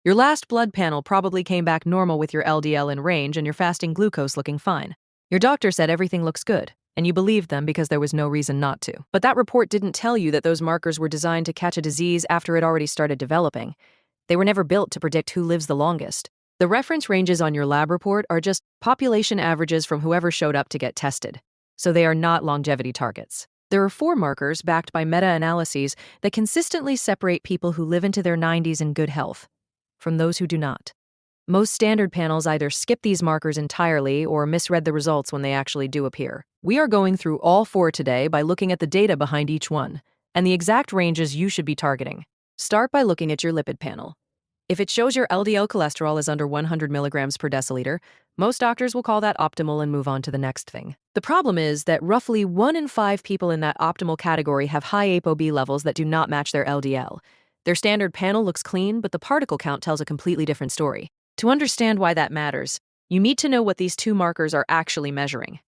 Your last blood panel probably came back normal with your LDL in range and your fasting glucose looking fine. Your doctor said everything looks good, and you believed them because there was no reason not to. But that report didn't tell you that those markers were designed to catch a disease after it already started developing. They were never built to predict who lives the longest. The reference ranges on your lab report are just population averages from whoever showed up to get tested, so they are not longevity targets. There are 4 markers backed by meta-analyses that consistently separate people who live into their 90s in good health from those who do not. Most standard panels either skip these markers entirely or misread the results when they actually do appear. We are going through all 4 today by looking at the data behind each one and the exact ranges you should be targeting. Start by looking at your lipid panel. If it shows your LDL cholesterol is under 100 milligrams per deciliter, most doctors will call that optimal and move on to the next thing. The problem is that roughly 1 in 5 people in that optimal category have high ApoB levels that do not match their LDL. Their standard panel looks clean, but the particle count tells a completely different story. To understand why that matters, you need to know what these 2 markers are actually measuring.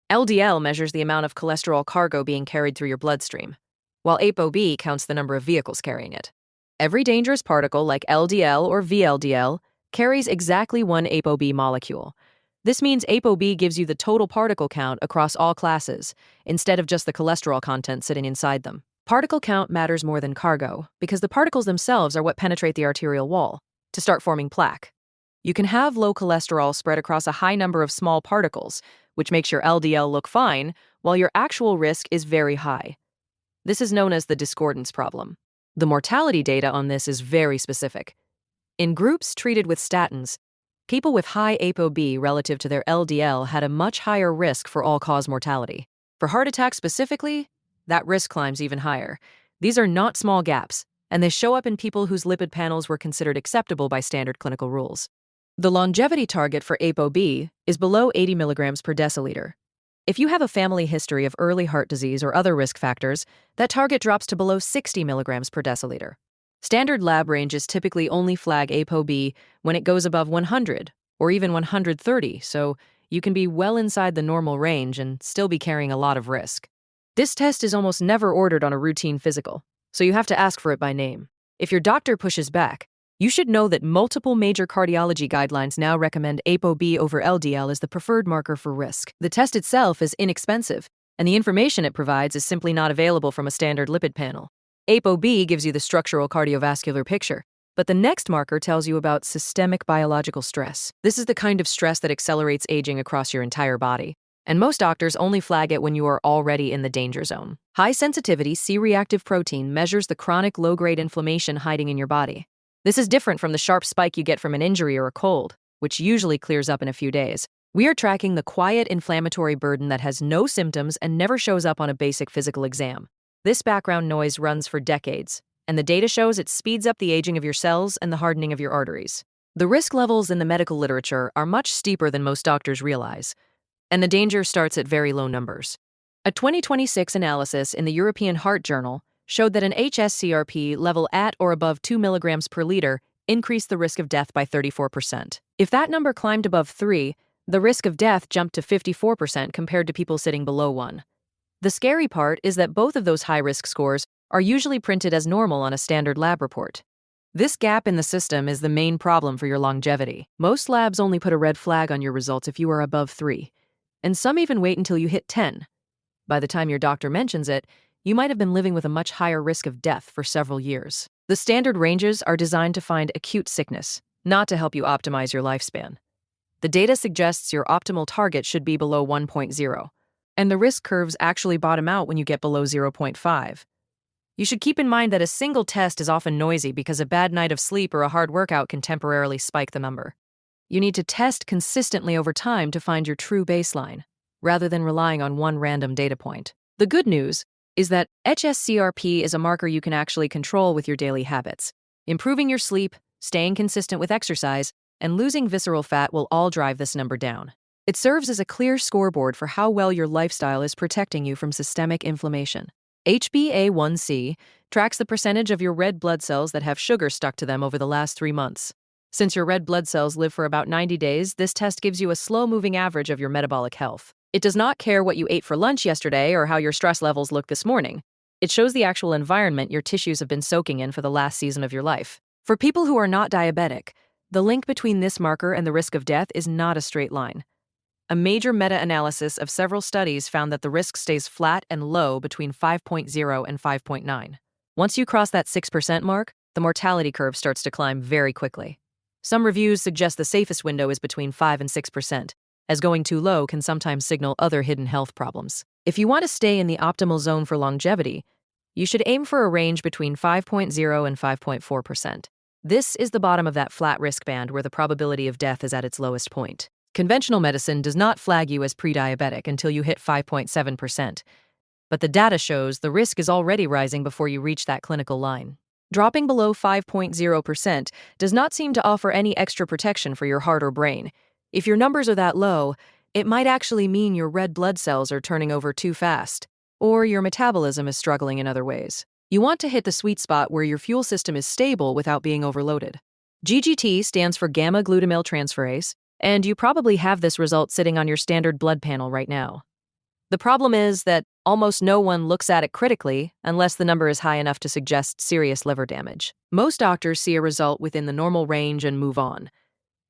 LDL measures the amount of cholesterol cargo being carried through your bloodstream, while ApoB counts the number of vehicles carrying it. Every dangerous particle, like LDL or VLDL, carries exactly 1 ApoB molecule. This means ApoB gives you the total particle count across all classes, instead of just the cholesterol content sitting inside them. Particle count matters more than cargo, because the particles themselves are what penetrate the arterial wall to start forming plaque. You can have low cholesterol spread across a high number of small particles, which makes your LDL look fine, while your actual risk is very high. This is known as the discordance problem. The mortality data on this is very specific. In groups treated with statins, people with high ApoB relative to their LDL had a much higher risk for all-cause mortality. For heart attack specifically, that risk climbs even higher. These are not small gaps, and they show up in people whose lipid panels were considered acceptable by standard clinical rules. The longevity target for ApoB is below 80 milligrams per deciliter. If you have a family history of early heart disease or other risk factors, that target drops to below 60 milligrams per deciliter. Standard lab ranges typically only flag ApoB when it goes above 100 or even 130, so you can be well inside the normal range and still be carrying a lot of risk. This test is almost never ordered on a routine physical, so you have to ask for it by name. If your doctor pushes back, you should know that multiple major cardiology guidelines now recommend ApoB over LDL as the preferred marker for risk. The test itself is inexpensive, and the information it provides is simply not available from a standard lipid panel. ApoB gives you the structural cardiovascular picture, but the next marker tells you about systemic biological stress. This is the kind of stress that accelerates aging across your entire body, and most doctors only flag it when you are already in the danger zone. High-sensitivity C-reactive protein measures the chronic low-grade inflammation hiding in your body. This is different from the sharp spike you get from an injury or a cold, which usually clears up in a few days. We are tracking the quiet inflammatory burden that has no symptoms and never shows up on a basic physical exam. This background noise runs for decades, and the data shows it speeds up the aging of your cells and the hardening of your arteries. The risk levels in the medical literature are much steeper than most doctors realize, and the danger starts at very low numbers. A 2026 analysis in the European Heart Journal showed that an HS-CRP level at or above 2 milligrams per liter increased the risk of death by 34%. If that number climbed above 3, the risk of death jumped to 54% compared to people sitting below 1. The scary part is that both of those high-risk scores are usually printed as normal on a standard lab report. This gap in the system is the main problem for your longevity. Most labs only put a red flag on your results if you are above 3, and some even wait until you hit 10. By the time your doctor mentions it, you might have been living with a much higher risk of death for several years. The standard ranges are designed to find acute sickness, not to help you optimize your lifespan. The data suggests your optimal target should be below 1.0, and the risk curves actually bottom out when you get below 0.5. You should keep in mind that a single test is often noisy because a bad night of sleep or a hard workout can temporarily spike the number. You need to test consistently over time to find your true baseline, rather than relying on one random data point. The good news is that HS-CRP is a marker you can actually control with your daily habits. Improving your sleep, staying consistent with exercise, and losing visceral fat will all drive this number down. It serves as a clear scoreboard for how well your lifestyle is protecting you from systemic inflammation. HbA1c tracks the percentage of your red blood cells that have sugar stuck to them over the last 3 months. Since your red blood cells live for about 90 days, this test gives you a slow-moving average of your metabolic health. It does not care what you ate for lunch yesterday or how your stress levels look this morning. It shows the actual environment your tissues have been soaking in for the last season of your life. For people who are not diabetic, the link between this marker and the risk of death is not a straight line. A major meta-analysis of several studies found that the risk stays flat and low between 5.0 and 5.9. Once you cross that 6% mark, the mortality curve starts to climb very quickly. Some reviews suggest the safest window is between 5 and 6%, as going too low can sometimes signal other hidden health problems. If you want to stay in the optimal zone for longevity, you should aim for a range between 5.0 and 5.4%. This is the bottom of that flat risk band where the probability of death is at its lowest point. Conventional medicine does not flag you as pre-diabetic until you hit 5.7%, but the data shows the risk is already rising before you reach that clinical line. Dropping below 5.0% does not seem to offer any extra protection for your heart or brain. If your numbers are that low, it might actually mean your red blood cells are turning over too fast, or your metabolism is struggling in other ways. You want to hit the sweet spot where your fuel system is stable without being overloaded. GGT stands for gamma-glutamyl-transferase, and you probably have this result sitting on your standard blood panel right now. The problem is that almost no one looks at it critically unless the number is high enough to suggest serious liver damage. Most doctors see a result within the normal range and move on,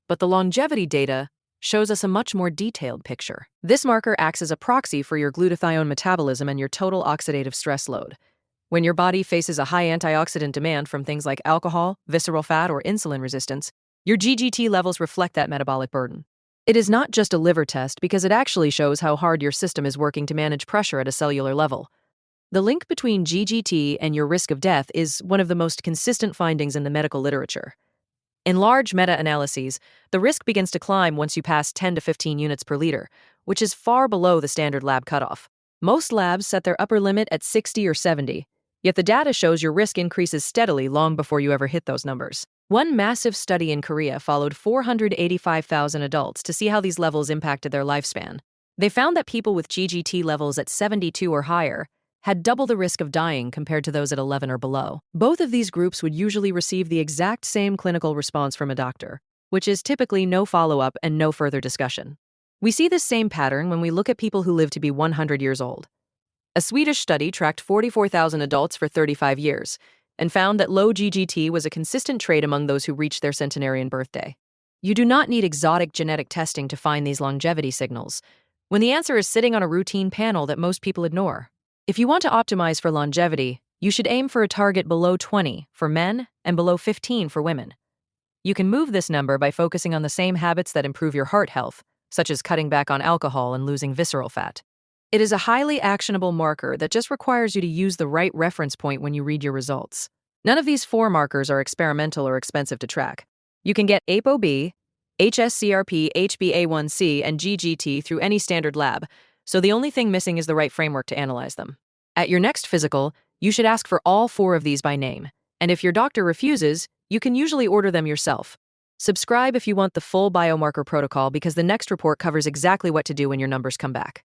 but the longevity data shows us a much more detailed picture. This marker acts as a proxy for your glutathione metabolism and your total oxidative stress load. When your body faces a high antioxidant demand from things like alcohol, visceral fat, or insulin resistance, your GGT levels reflect that metabolic burden. It is not just a liver test because it actually shows how hard your system is working to manage pressure at a cellular level. The link between GGT and your risk of death is one of the most consistent findings in the medical literature. In large meta-analyses, the risk begins to climb once you pass 10 to 15 units per liter, which is far below the standard lab cutoff. Most labs set their upper limit at 60 or 70, yet the data shows your risk increases steadily long before you ever hit those numbers. One massive study in Korea followed 485,000 adults to see how these levels impacted their lifespan. They found that people with GGT levels at 72 or higher had double the risk of dying compared to those at 11 or below. Both of these groups would usually receive the exact same clinical response from a doctor, which is typically no follow-up and no further discussion. We see this same pattern when we look at people who live to be 100 years old. A Swedish study tracked 44,000 adults for 35 years and found that low GGT was a consistent trait among those who reached their centenarian birthday. You do not need exotic genetic testing to find these longevity signals, when the answer is sitting on a routine panel that most people ignore. If you want to optimize for longevity, you should aim for a target below 20 for men and below 15 for women. You can move this number by focusing on the same habits that improve your heart health, such as cutting back on alcohol and losing visceral fat. It is a highly actionable marker that just requires you to use the right reference point when you read your results. None of these 4 markers are experimental or expensive to track. You can get ApoB, HS-CRP, HbA1c, and GGT through any standard lab, so the only thing missing is the right framework to analyze them. At your next physical, you should ask for all 4 of these by name, and if your doctor refuses, you can usually order them yourself. Subscribe if you want the full biomarker protocol because the next report covers exactly what to do when your numbers come back.